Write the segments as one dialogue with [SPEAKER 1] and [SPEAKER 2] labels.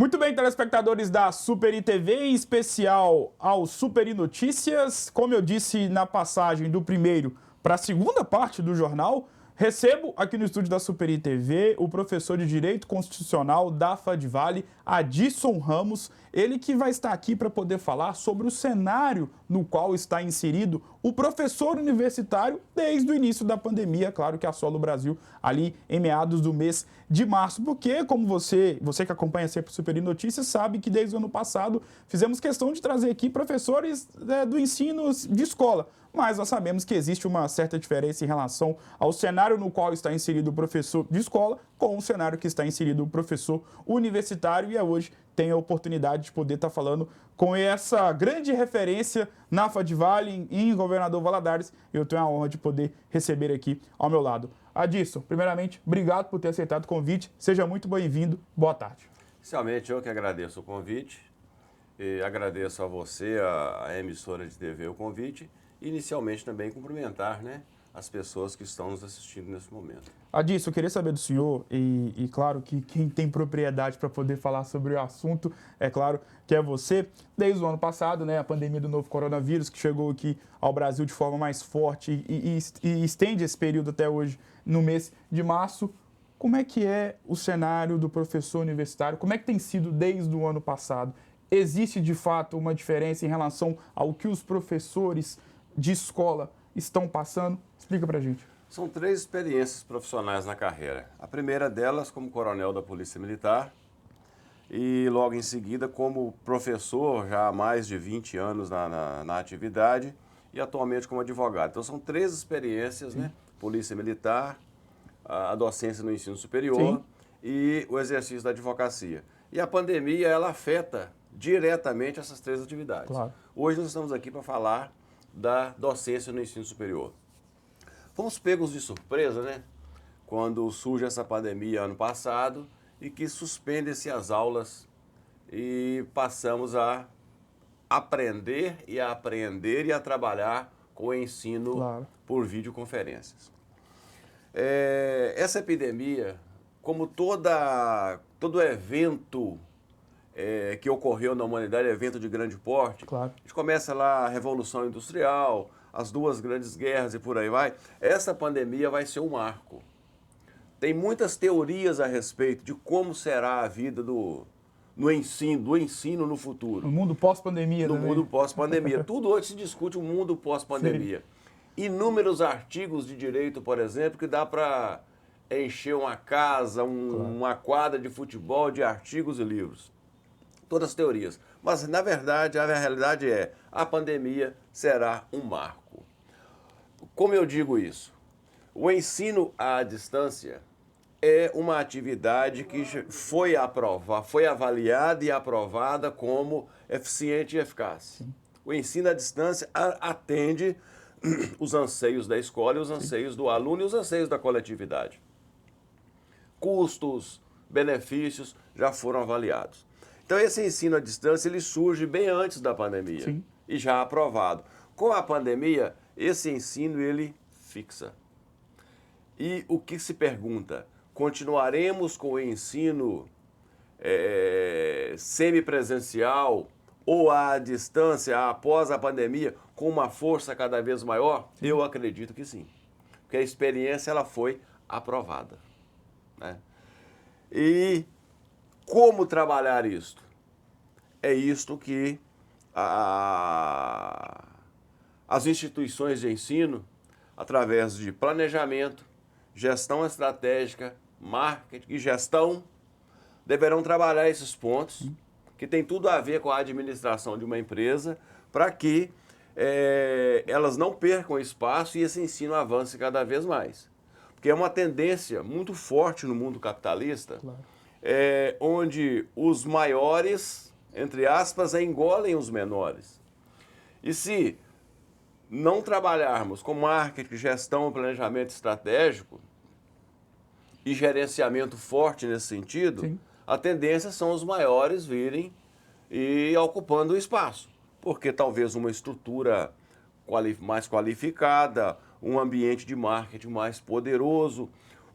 [SPEAKER 1] Muito bem, telespectadores da Superi TV, em especial ao Superi Notícias. Como eu disse na passagem do primeiro para a segunda parte do jornal, recebo aqui no estúdio da Superi TV o professor de Direito Constitucional da FAD-Vale, Adisson Ramos, ele que vai estar aqui para poder falar sobre o cenário no qual está inserido o professor universitário desde o início da pandemia, claro que assola o Brasil ali em meados do mês de março, porque como você que acompanha sempre o Superi Notícias sabe que desde o ano passado fizemos questão de trazer aqui professores do ensino de escola, mas nós sabemos que existe uma certa diferença em relação ao cenário no qual está inserido o professor de escola com o cenário que está inserido o professor universitário, e hoje tenho a oportunidade de poder estar falando com essa grande referência na FAD-Vale, em Governador Valadares. Eu tenho a honra de poder receber aqui ao meu lado. Adisson, primeiramente, obrigado por ter aceitado o convite. Seja muito bem-vindo. Boa tarde.
[SPEAKER 2] Inicialmente, eu que agradeço o convite. E agradeço a você, a emissora de TV, o convite. E inicialmente também cumprimentar, as pessoas que estão nos assistindo nesse momento.
[SPEAKER 1] Adisson, eu queria saber do senhor, e claro que quem tem propriedade para poder falar sobre o assunto, é claro que é você. Desde o ano passado, a pandemia do novo coronavírus, que chegou aqui ao Brasil de forma mais forte e estende esse período até hoje, no mês de março. Como é que é o cenário do professor universitário? Como é que tem sido desde o ano passado? Existe, de fato, uma diferença em relação ao que os professores de escola estão passando? Explica pra gente.
[SPEAKER 2] São 3 experiências profissionais na carreira. A primeira delas como coronel da Polícia Militar e logo em seguida como professor já há mais de 20 anos na atividade e atualmente como advogado. Então são 3 experiências, Polícia Militar, a docência no ensino superior e o exercício da advocacia. E a pandemia, ela afeta diretamente essas 3 atividades.
[SPEAKER 1] Claro.
[SPEAKER 2] Hoje nós estamos aqui para falar da docência no ensino superior. Fomos pegos de surpresa, quando surge essa pandemia ano passado e que suspende-se as aulas e passamos a aprender e a aprender e a trabalhar com o ensino por videoconferências. Essa epidemia, como todo evento que ocorreu na humanidade, evento de grande porte, a gente começa lá a Revolução Industrial, as 2 grandes guerras e por aí vai. Essa pandemia vai ser um marco. Tem muitas teorias a respeito de como será a vida do ensino no futuro.
[SPEAKER 1] No mundo pós-pandemia.
[SPEAKER 2] No mundo pós-pandemia. Tudo hoje se discute o mundo pós-pandemia. Inúmeros artigos de direito, por exemplo, que dá para encher uma casa, uma quadra de futebol de artigos e livros. Todas as teorias. Mas, na verdade, a realidade é a pandemia será um marco. Como eu digo isso? O ensino à distância é uma atividade que foi avaliada e aprovada como eficiente e eficaz. O ensino à distância atende os anseios da escola, os anseios do aluno e os anseios da coletividade. Custos, benefícios já foram avaliados. Então esse ensino à distância ele surge bem antes da pandemia e já aprovado. Com a pandemia, esse ensino ele fixa. E o que se pergunta? Continuaremos com o ensino semipresencial ou à distância após a pandemia com uma força cada vez maior? Eu acredito que sim. Porque a experiência ela foi aprovada. E como trabalhar isto? É isto que as instituições de ensino, através de planejamento, gestão estratégica, marketing e gestão, deverão trabalhar esses pontos, que tem tudo a ver com a administração de uma empresa, para que elas não percam espaço e esse ensino avance cada vez mais. Porque é uma tendência muito forte no mundo capitalista, onde os maiores, entre aspas, engolem os menores. E se não trabalharmos com marketing, gestão, planejamento estratégico e gerenciamento forte nesse sentido, a tendência são os maiores virem e ocupando o espaço. Porque talvez uma estrutura mais qualificada, um ambiente de marketing mais poderoso,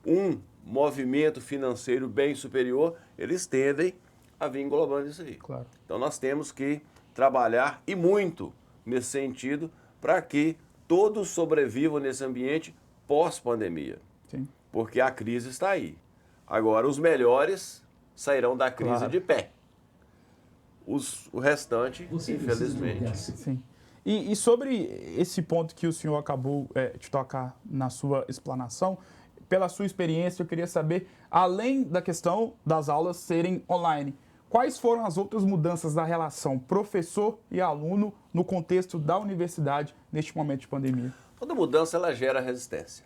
[SPEAKER 2] um movimento financeiro bem superior, eles tendem a vir englobando isso aí.
[SPEAKER 1] Claro.
[SPEAKER 2] Então nós temos que trabalhar e muito nesse sentido para que todos sobrevivam nesse ambiente pós-pandemia.
[SPEAKER 1] Sim.
[SPEAKER 2] Porque a crise está aí. Agora, os melhores sairão da crise
[SPEAKER 1] Claro.
[SPEAKER 2] de pé. O restante, infelizmente.
[SPEAKER 1] Sim. E sobre esse ponto que o senhor acabou de tocar na sua explanação, pela sua experiência, eu queria saber, além da questão das aulas serem online, quais foram as outras mudanças da relação professor e aluno no contexto da universidade neste momento de pandemia?
[SPEAKER 2] Toda mudança ela gera resistência.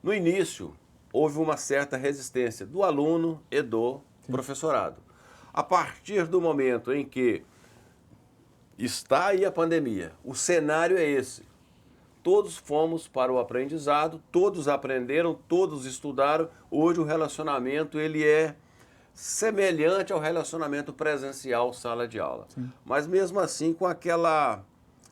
[SPEAKER 2] No início, houve uma certa resistência do aluno e do professorado. A partir do momento em que está aí a pandemia, o cenário é esse. Todos fomos para o aprendizado, todos aprenderam, todos estudaram. Hoje o relacionamento ele é semelhante ao relacionamento presencial sala de aula. Sim. Mas mesmo assim com aquela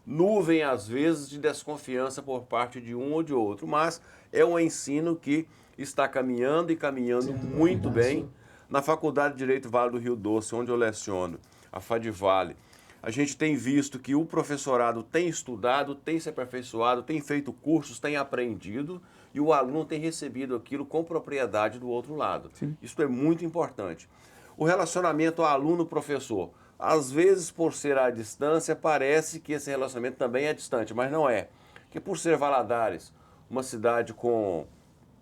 [SPEAKER 2] nuvem às vezes de desconfiança por parte de um ou de outro. Mas é um ensino que está caminhando e caminhando muito bem. Na Faculdade de Direito Vale do Rio Doce, onde eu leciono, a FADVALE, a gente tem visto que o professorado tem estudado, tem se aperfeiçoado, tem feito cursos, tem aprendido e o aluno tem recebido aquilo com propriedade do outro lado. Sim. Isso é muito importante. O relacionamento aluno-professor, às vezes por ser à distância, parece que esse relacionamento também é distante, mas não é. Porque por ser Valadares, uma cidade com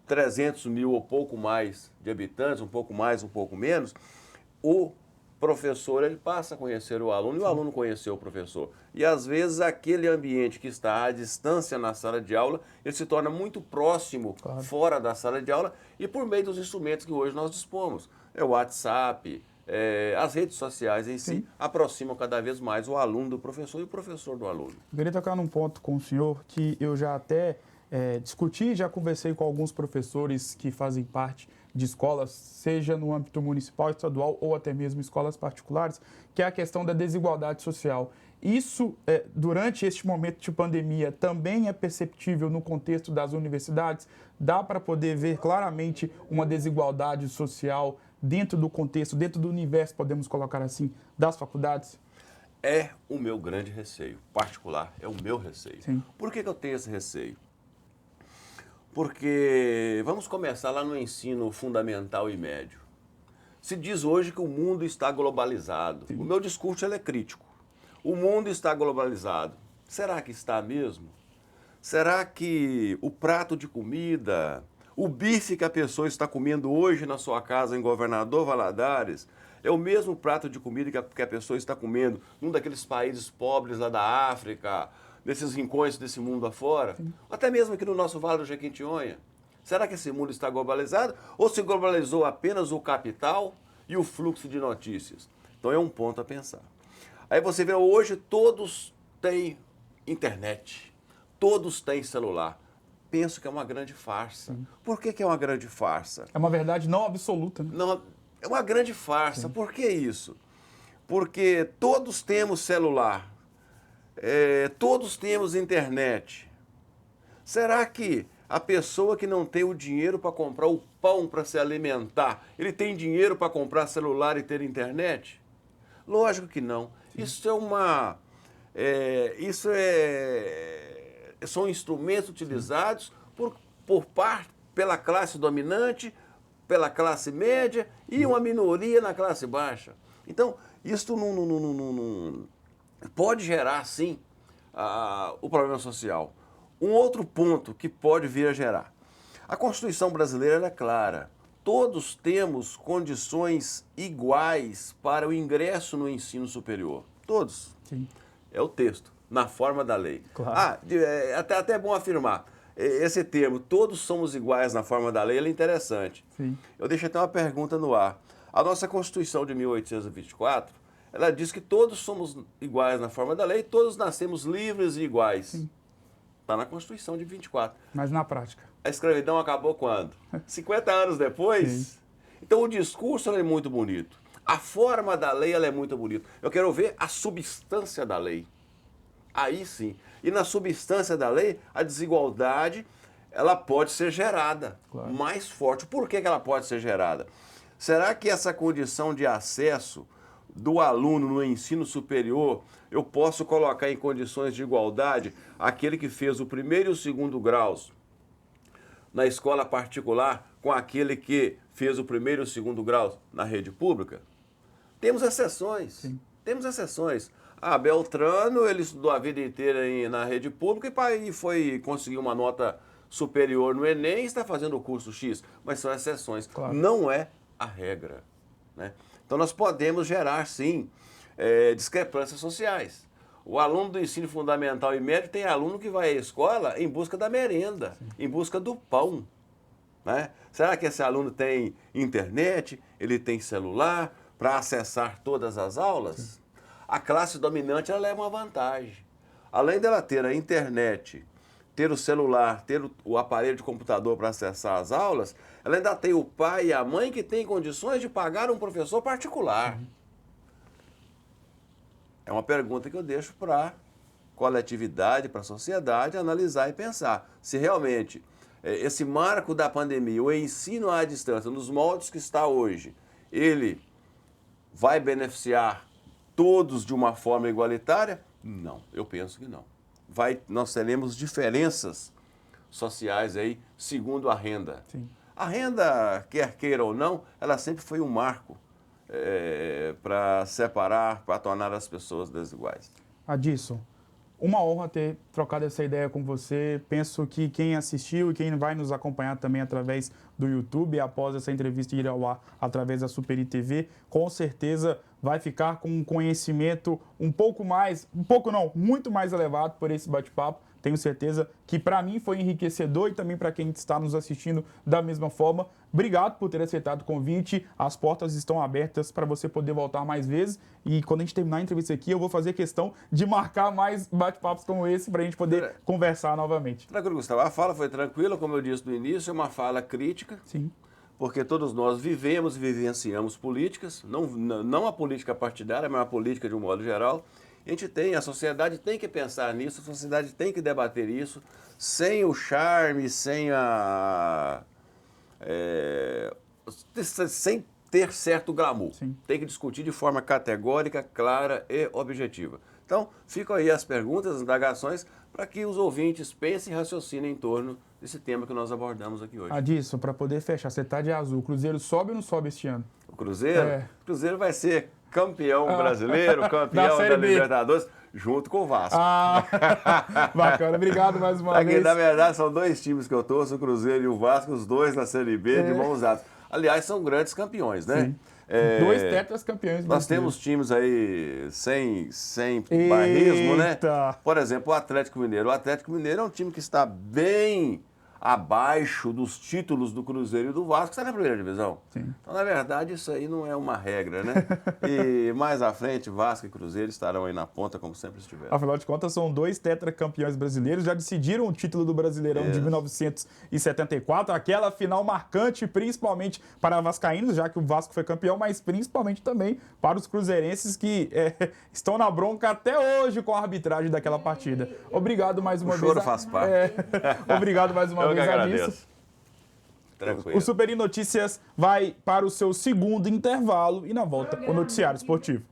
[SPEAKER 2] 300 mil ou pouco mais de habitantes, um pouco mais, um pouco menos, o professor ele passa a conhecer o aluno e o aluno conhecer o professor. E às vezes aquele ambiente que está à distância na sala de aula, ele se torna muito próximo fora da sala de aula e por meio dos instrumentos que hoje nós dispomos. É o WhatsApp, as redes sociais em si aproximam cada vez mais o aluno do professor e o professor do aluno.
[SPEAKER 1] Eu queria tocar num ponto com o senhor que eu já até discuti, já conversei com alguns professores que fazem parte de escolas, seja no âmbito municipal, estadual ou até mesmo escolas particulares, que é a questão da desigualdade social. Isso, durante este momento de pandemia, também é perceptível no contexto das universidades? Dá para poder ver claramente uma desigualdade social dentro do contexto, dentro do universo, podemos colocar assim, das faculdades?
[SPEAKER 2] É o meu grande receio, particular, é o meu receio.
[SPEAKER 1] Sim.
[SPEAKER 2] Por que eu tenho esse receio? Porque vamos começar lá no ensino fundamental e médio. Se diz hoje que o mundo está globalizado. Sim. O meu discurso ele é crítico. O mundo está globalizado. Será que está mesmo? Será que o prato de comida, o bife que a pessoa está comendo hoje na sua casa em Governador Valadares, é o mesmo prato de comida que a pessoa está comendo num daqueles países pobres lá da África, nesses rincões desse mundo afora, até mesmo aqui no nosso Vale do Jequitinhonha? Será que esse mundo está globalizado ou se globalizou apenas o capital e o fluxo de notícias? Então é um ponto a pensar. Aí você vê hoje todos têm internet, todos têm celular. Penso que é uma grande farsa. Por que é uma grande farsa?
[SPEAKER 1] É uma verdade não absoluta, né?
[SPEAKER 2] Não, é uma grande farsa. Por que isso? Porque todos temos celular. Todos temos internet. Será que a pessoa que não tem o dinheiro para comprar o pão para se alimentar, ele tem dinheiro para comprar celular e ter internet? Lógico que não. Isso são instrumentos utilizados pela classe dominante, pela classe média e uma minoria na classe baixa. Então, isso não pode gerar, sim, o problema social. Um outro ponto que pode vir a gerar. A Constituição brasileira é clara. Todos temos condições iguais para o ingresso no ensino superior. Todos.
[SPEAKER 1] Sim.
[SPEAKER 2] É o texto, na forma da lei.
[SPEAKER 1] Claro.
[SPEAKER 2] Até é bom afirmar. Esse termo, todos somos iguais na forma da lei, ele é interessante.
[SPEAKER 1] Sim.
[SPEAKER 2] Eu deixo até uma pergunta no ar. A nossa Constituição de 1824, ela diz que todos somos iguais na forma da lei, todos nascemos livres e iguais. Está na Constituição de 24.
[SPEAKER 1] Mas na prática?
[SPEAKER 2] A escravidão acabou quando? 50 anos depois?
[SPEAKER 1] Sim.
[SPEAKER 2] Então o discurso é muito bonito. A forma da lei ela é muito bonita. Eu quero ver a substância da lei. Aí sim. E na substância da lei, a desigualdade ela pode ser gerada mais forte. Por que ela pode ser gerada? Será que essa condição de acesso do aluno no ensino superior, eu posso colocar em condições de igualdade aquele que fez o primeiro e o segundo graus na escola particular com aquele que fez o primeiro e o segundo grau na rede pública? Temos exceções. Sim. Temos exceções. Beltrano, ele estudou a vida inteira na rede pública e conseguiu uma nota superior no Enem e está fazendo o curso X. Mas são exceções. Claro. Não é a regra, né? Então nós podemos gerar, sim, discrepâncias sociais. O aluno do ensino fundamental e médio tem aluno que vai à escola em busca da merenda, sim, em busca do pão, né? Será que esse aluno tem internet, ele tem celular para acessar todas as aulas? Sim. A classe dominante ela leva uma vantagem. Além dela ter a internet, ter o celular, ter o aparelho de computador para acessar as aulas, ela ainda tem o pai e a mãe que têm condições de pagar um professor particular. Uhum. É uma pergunta que eu deixo para a coletividade, para a sociedade analisar e pensar. Se realmente esse marco da pandemia, o ensino à distância, nos moldes que está hoje, ele vai beneficiar todos de uma forma igualitária? Não, eu penso que não. Nós teremos diferenças sociais aí, segundo a renda. Sim. A renda, quer queira ou não, ela sempre foi um marco para separar, para tornar as pessoas desiguais.
[SPEAKER 1] Adilson, uma honra ter trocado essa ideia com você. Penso que quem assistiu e quem vai nos acompanhar também através do YouTube, após essa entrevista ir ao ar através da Superi TV, com certeza vai ficar com um conhecimento muito mais elevado por esse bate-papo. Tenho certeza que para mim foi enriquecedor e também para quem está nos assistindo da mesma forma. Obrigado por ter aceitado o convite. As portas estão abertas para você poder voltar mais vezes. E quando a gente terminar a entrevista aqui, eu vou fazer questão de marcar mais bate-papos como esse para a gente poder conversar novamente.
[SPEAKER 2] Tranquilo, Gustavo. A fala foi tranquila, como eu disse no início, é uma fala crítica.
[SPEAKER 1] Sim.
[SPEAKER 2] Porque todos nós vivemos e vivenciamos políticas, não a política partidária, mas a política de um modo geral. A sociedade tem que pensar nisso, a sociedade tem que debater isso, sem o charme, sem ter certo glamour. Sim. Tem que discutir de forma categórica, clara e objetiva. Então, ficam aí as perguntas, as indagações, para que os ouvintes pensem e raciocinem em torno desse tema que nós abordamos aqui hoje.
[SPEAKER 1] Adilson, para poder fechar, você está de azul. O Cruzeiro sobe ou não sobe este ano?
[SPEAKER 2] O Cruzeiro? O Cruzeiro vai ser campeão brasileiro, campeão da Libertadores, junto com o Vasco.
[SPEAKER 1] Bacana. Obrigado mais uma vez.
[SPEAKER 2] Na verdade, são dois times que eu torço, o Cruzeiro e o Vasco, os dois na Série B, de mãos dadas. Aliás, são grandes campeões, né?
[SPEAKER 1] Sim. Dois tetras campeões.
[SPEAKER 2] Nós temos times aí sem bairrismo, né? Por exemplo, o Atlético Mineiro. O Atlético Mineiro é um time que está bem abaixo dos títulos do Cruzeiro e do Vasco, que está na primeira divisão.
[SPEAKER 1] Sim.
[SPEAKER 2] Então, na verdade, isso aí não é uma regra, né? E mais à frente, Vasco e Cruzeiro estarão aí na ponta, como sempre estiveram.
[SPEAKER 1] Afinal de contas, são dois tetracampeões brasileiros, já decidiram o título do Brasileirão de 1974, aquela final marcante, principalmente para vascaínos, já que o Vasco foi campeão, mas principalmente também para os cruzeirenses que estão na bronca até hoje com a arbitragem daquela partida. Obrigado mais uma vez.
[SPEAKER 2] O choro faz parte.
[SPEAKER 1] Obrigado mais uma vez.
[SPEAKER 2] Eu que agradeço.
[SPEAKER 1] O Superi Notícias vai para o seu segundo intervalo e na volta o noticiário esportivo.